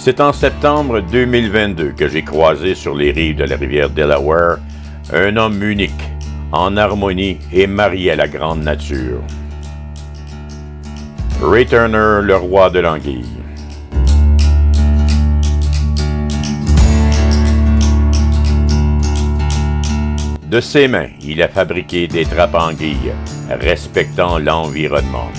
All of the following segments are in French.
C'est en septembre 2022 que j'ai croisé sur les rives de la rivière Delaware un homme unique, en harmonie et marié à la grande nature. Ray Turner, le roi de l'anguille. De ses mains, il a fabriqué des trappes anguilles, respectant l'environnement.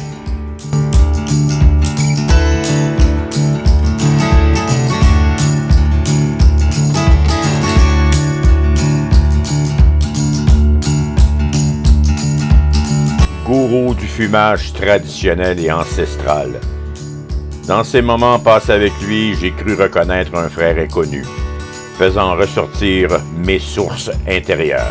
Gourou du fumage traditionnel et ancestral. Dans ces moments passés avec lui, j'ai cru reconnaître un frère inconnu, faisant ressortir mes sources intérieures.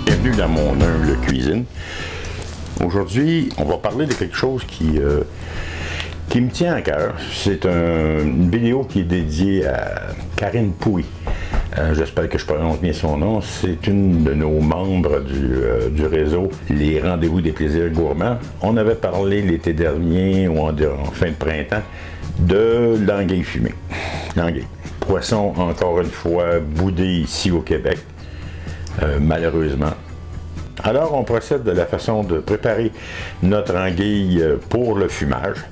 Bienvenue dans mon humble cuisine. Aujourd'hui, on va parler de quelque chose qui me tient à cœur. C'est une vidéo qui est dédiée à Karine Pouy. J'espère que je prononce bien son nom. C'est une de nos membres du réseau Les Rendez-vous des plaisirs gourmands. On avait parlé l'été dernier ou en fin de printemps de l'anguille fumée. L'anguille. Poisson, encore une fois, boudé ici au Québec. Malheureusement. Alors, on procède de la façon de préparer notre anguille pour le fumage.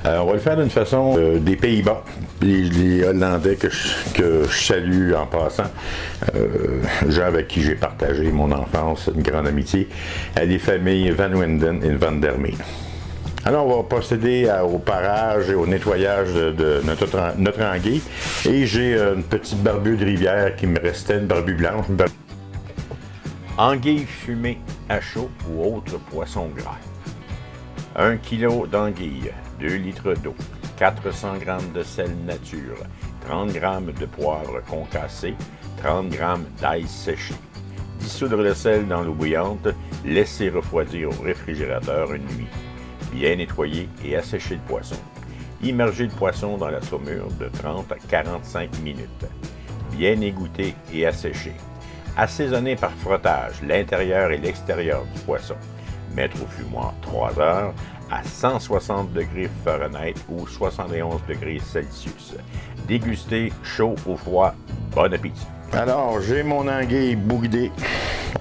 On va le faire d'une façon des Pays-Bas, les Hollandais que je salue en passant, gens avec qui j'ai partagé mon enfance, une grande amitié, à les familles Van Winden et Van der Meer. Alors, on va procéder au parage et au nettoyage de notre anguille. Et j'ai une petite barbue de rivière qui me restait, une barbue blanche. Anguille fumée à chaud ou autre poisson gras. 1 kg d'anguille, 2 litres d'eau, 400 g de sel nature, 30 g de poivre concassé, 30 g d'ail séché. Dissoudre le sel dans l'eau bouillante, laisser refroidir au réfrigérateur une nuit. Bien nettoyer et assécher le poisson. Immerger le poisson dans la saumure de 30 à 45 minutes. Bien égoutter et assécher. Assaisonner par frottage l'intérieur et l'extérieur du poisson. Mettre au fumoir 3 heures à 160 degrés Fahrenheit ou 71 degrés Celsius. Déguster chaud ou froid. Bon appétit. Alors, j'ai mon anguille boudée.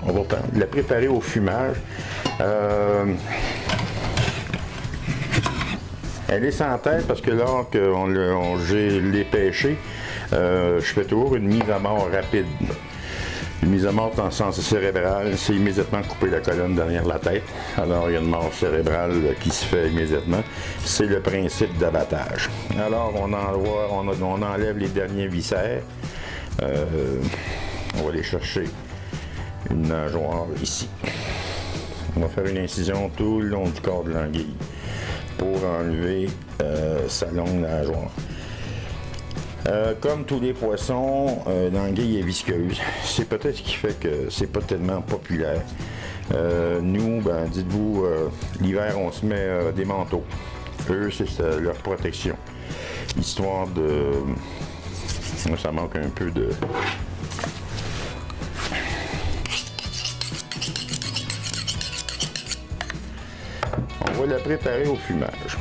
On va la préparer au fumage. Elle est sans tête parce que là j'ai les pêchés, je fais toujours une mise à mort rapide. Une mise à mort en sens cérébral, c'est immédiatement couper la colonne derrière la tête. Alors, il y a une mort cérébrale qui se fait immédiatement. C'est le principe d'abattage. Alors, on enlève les derniers viscères. On va aller chercher une nageoire ici. On va faire une incision tout le long du corps de l'anguille pour enlever sa longue nageoire. Comme tous les poissons, l'anguille est visqueuse. C'est peut-être ce qui fait que c'est pas tellement populaire. Nous, dites-vous, l'hiver, on se met des manteaux. Eux, c'est leur protection. Histoire de... Moi, ça manque un peu de... On va la préparer au fumage.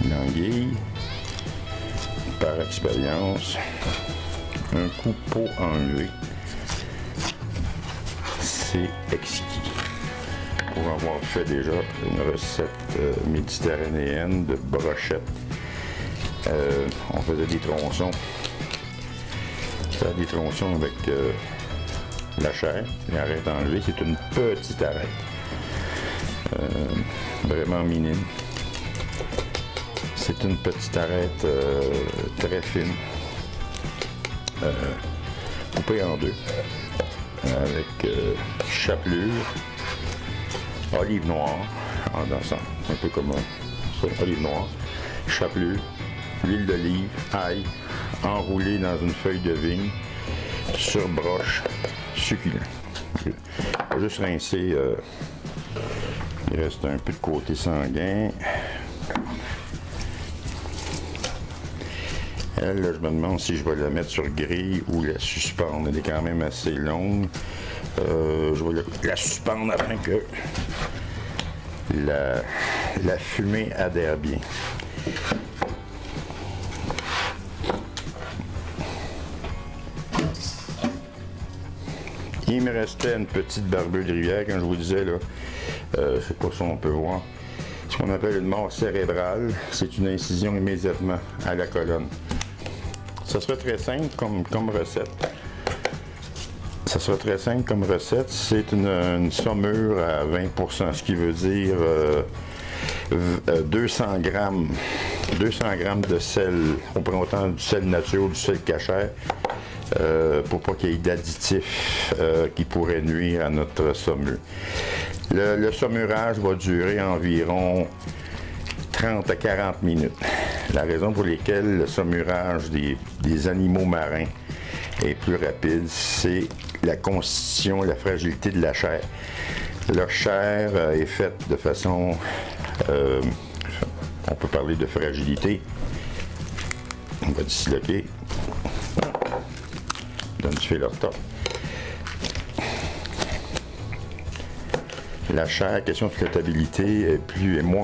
L'anguille, par expérience, un coup pot enlevé, c'est exquis. pour avoir fait déjà une recette méditerranéenne de brochettes. On faisait des tronçons. Faire des tronçons avec la chair, l'arête enlevée. C'est une petite arête. Vraiment minime. C'est une petite arête très fine. Coupée en deux. Avec chapelure, olive noire, en dansant, un peu comme ça, olive noire, chapelure, huile d'olive, ail, enroulé dans une feuille de vigne, sur broche, succulent. On va juste rincer, il reste un peu de côté sanguin. Elle, là, je me demande si je vais la mettre sur grille ou la suspendre. Elle est quand même assez longue. Je vais la suspendre afin que la fumée adhère bien. Il me restait une petite barbure de rivière, comme je vous disais, là. Je sais pas si on peut voir. Ce qu'on appelle une mort cérébrale, c'est une incision immédiatement à la colonne. Ça serait très simple comme recette. Ça serait très simple comme recette. C'est une saumure à 20%, ce qui veut dire 200 grammes de sel. On prend autant du sel nature, du sel cachère, pour pas qu'il y ait d'additifs qui pourraient nuire à notre saumure. Le saumurage va durer environ 30 à 40 minutes. La raison pour laquelle le saumurage des animaux marins est plus rapide, c'est la constitution, la fragilité de la chair. Leur chair est faite de façon, on peut parler de fragilité. On va disloquer. Donne du fil top. La chair, question de flottabilité, est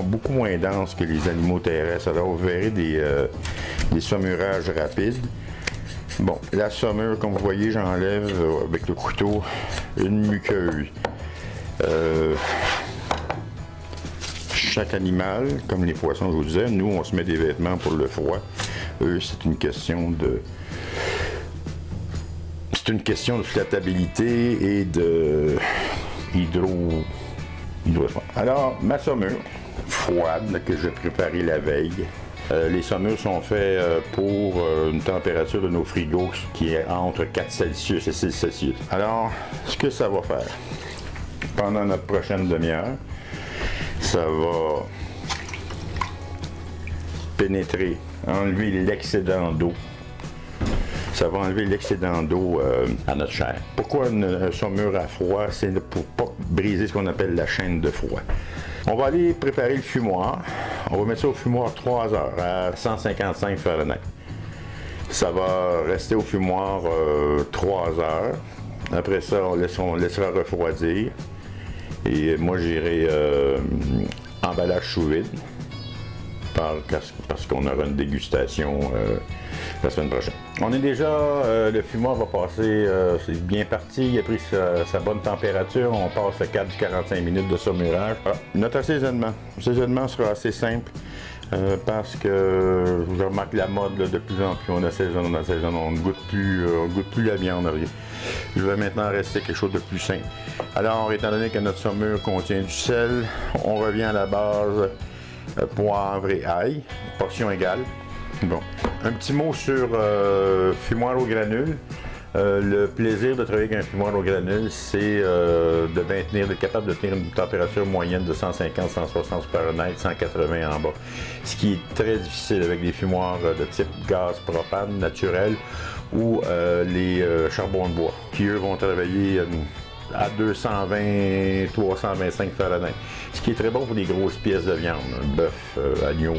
beaucoup moins dense que les animaux terrestres. Alors, vous verrez des saumurages rapides. Bon, la saumure, comme vous voyez, j'enlève avec le couteau une muqueuse. Chaque animal, comme les poissons, je vous disais, nous, on se met des vêtements pour le froid. Eux, c'est une question de flottabilité et de Alors, ma saumure froide que j'ai préparée la veille. Les saumures sont faites pour une température de nos frigos qui est entre 4 Celsius et 6 Celsius. Alors, ce que ça va faire, pendant notre prochaine demi-heure, ça va pénétrer, enlever l'excédent d'eau. Ça va enlever l'excédent d'eau à notre chair. Pourquoi une saumure à froid? C'est pour ne pas briser ce qu'on appelle la chaîne de froid. On va aller préparer le fumoir. On va mettre ça au fumoir 3 heures à 155 Fahrenheit. Ça va rester au fumoir 3 heures. Après ça, on laissera refroidir. Et moi, j'irai emballage sous vide. Parce qu'on aura une dégustation la semaine prochaine. On est déjà, le fumoir va passer, c'est bien parti, il a pris sa bonne température, on passe à 45 minutes de saumurage. Alors, notre assaisonnement. L'assaisonnement sera assez simple parce que je remarque la mode là, de plus en plus, on assaisonne, on ne goûte plus la viande. Je vais maintenant rester quelque chose de plus simple. Alors, étant donné que notre saumure contient du sel, on revient à la base. Poivre et ail, portion égale. Bon, un petit mot sur fumoir au granule. Le plaisir de travailler avec un fumoir au granule, c'est d'être capable de tenir une température moyenne de 150-160 Fahrenheit, 180 en bas. Ce qui est très difficile avec des fumoirs de type gaz propane naturel ou les charbons de bois, qui eux vont travailler à 220-325 Fahrenheit. Ce qui est très bon pour des grosses pièces de viande, bœuf, agneau,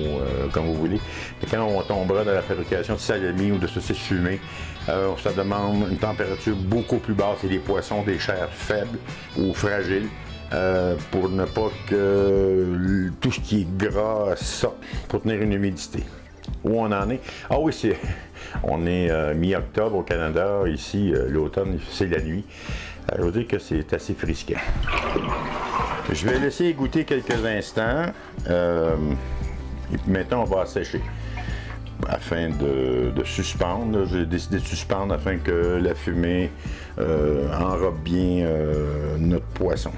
comme vous voulez. Mais quand on tombera dans la fabrication de salami ou de saucisses fumées, ça demande une température beaucoup plus basse et des poissons, des chairs faibles ou fragiles pour ne pas que tout ce qui est gras sorte pour tenir une humidité. Où on en est? Ah oui, on est mi-octobre au Canada. Ici, l'automne, c'est la nuit. Je veux dire que c'est assez frisquant. Je vais laisser goûter quelques instants. Et puis maintenant, on va assécher. Afin de suspendre, j'ai décidé de suspendre afin que la fumée enrobe bien notre poisson.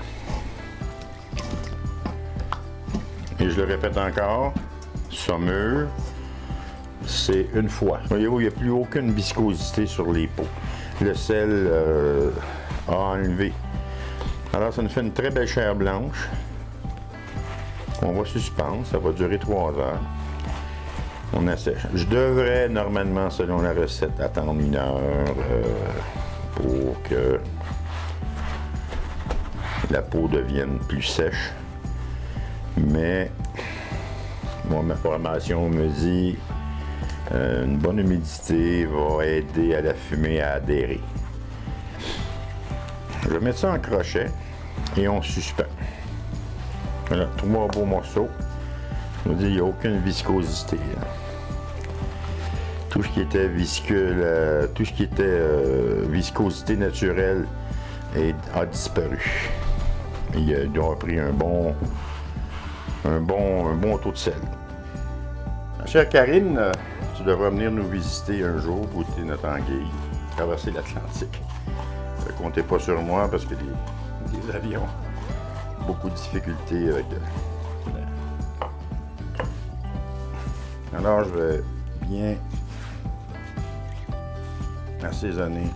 Et je le répète encore, saumure, c'est une fois. Voyez-vous, il n'y a plus aucune viscosité sur les peaux. Le sel a enlevé. Alors, ça nous fait une très belle chair blanche. On va suspendre, ça va durer 3 heures. On assèche. Je devrais, normalement, selon la recette, attendre 1 heure pour que la peau devienne plus sèche. Mais moi, ma formation me dit une bonne humidité va aider à la fumée à adhérer. Je vais mettre ça en crochet et on suspend. Voilà, 3 beaux morceaux. Je me dis, il n'y a aucune viscosité. Hein. Tout ce qui était viscosité naturelle a disparu. Il doit pris un bon taux de sel. Ma chère Karine, tu devras venir nous visiter un jour, goûter notre anguille, traverser l'Atlantique. Ne comptez pas sur moi parce que les avions ont beaucoup de difficultés avec Alors, je vais bien assaisonner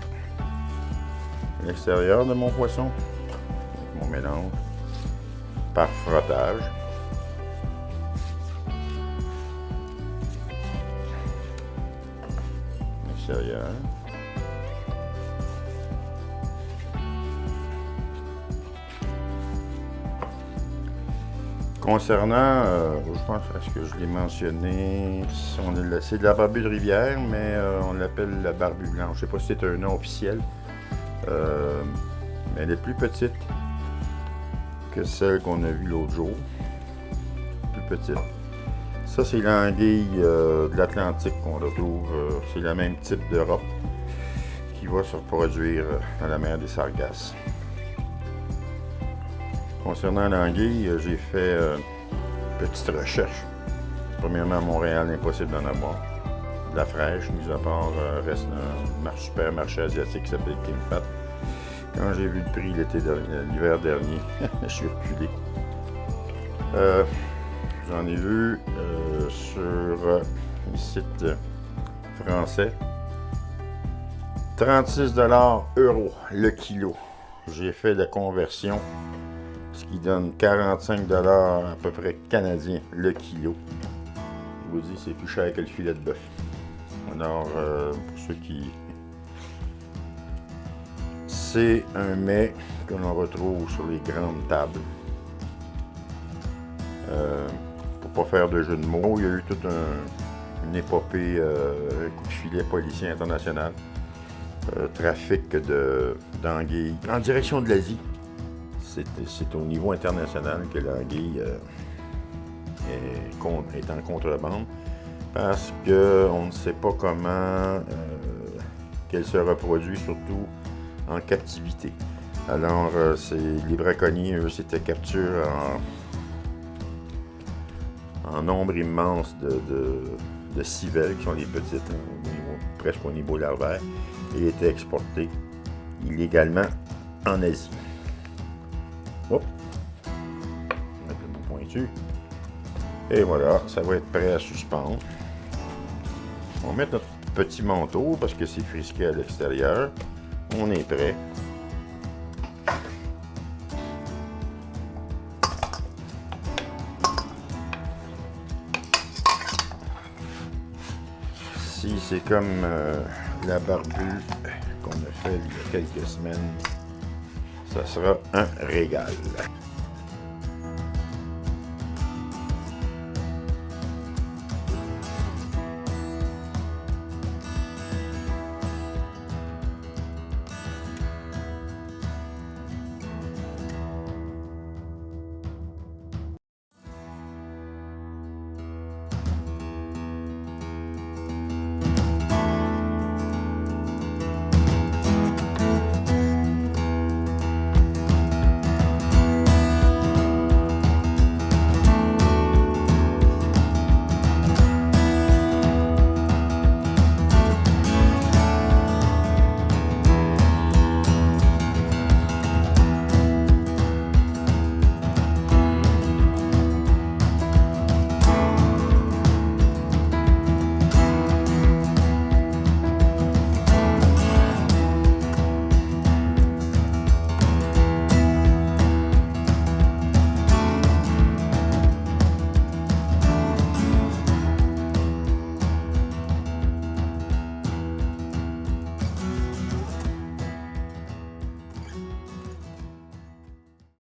l'extérieur de mon poisson avec mon mélange par frottage. L'extérieur. Concernant, je pense que je l'ai mentionné, c'est de la barbue de rivière, mais on l'appelle la barbue blanche. Je ne sais pas si c'est un nom officiel, mais elle est plus petite que celle qu'on a vue l'autre jour. Plus petite. Ça, c'est l'anguille de l'Atlantique qu'on retrouve. C'est le même type d'Europe qui va se reproduire dans la mer des Sargasses. Concernant l'anguille, j'ai fait une petite recherche. Premièrement, à Montréal, impossible d'en avoir. De la fraîche, mis à part reste un supermarché asiatique qui s'appelle King Fat. Quand j'ai vu le prix l'hiver dernier, je suis reculé. J'en ai vu sur un site français. 36 € le kilo. J'ai fait la conversion, ce qui donne 45 $ à peu près canadiens le kilo. Je vous dis, c'est plus cher que le filet de bœuf. Alors, pour ceux qui... C'est un mets que l'on retrouve sur les grandes tables. Pour pas faire de jeu de mots, il y a eu toute une épopée, un coup de filet policier international, trafic d'anguilles en direction de l'Asie. C'est au niveau international que l'anguille est en contrebande parce qu'on ne sait pas comment qu'elle se reproduit, surtout en captivité. Alors, les braconniers, eux, c'était capture en nombre immense de civelles, qui sont les petites, presque au niveau larvaire, et étaient exportés illégalement en Asie. Hop! On met le bout pointu. Et voilà, ça va être prêt à suspendre. On va mettre notre petit manteau parce que c'est frisqué à l'extérieur. On est prêt. Si c'est comme la barbue qu'on a fait il y a quelques semaines, ça sera un régal.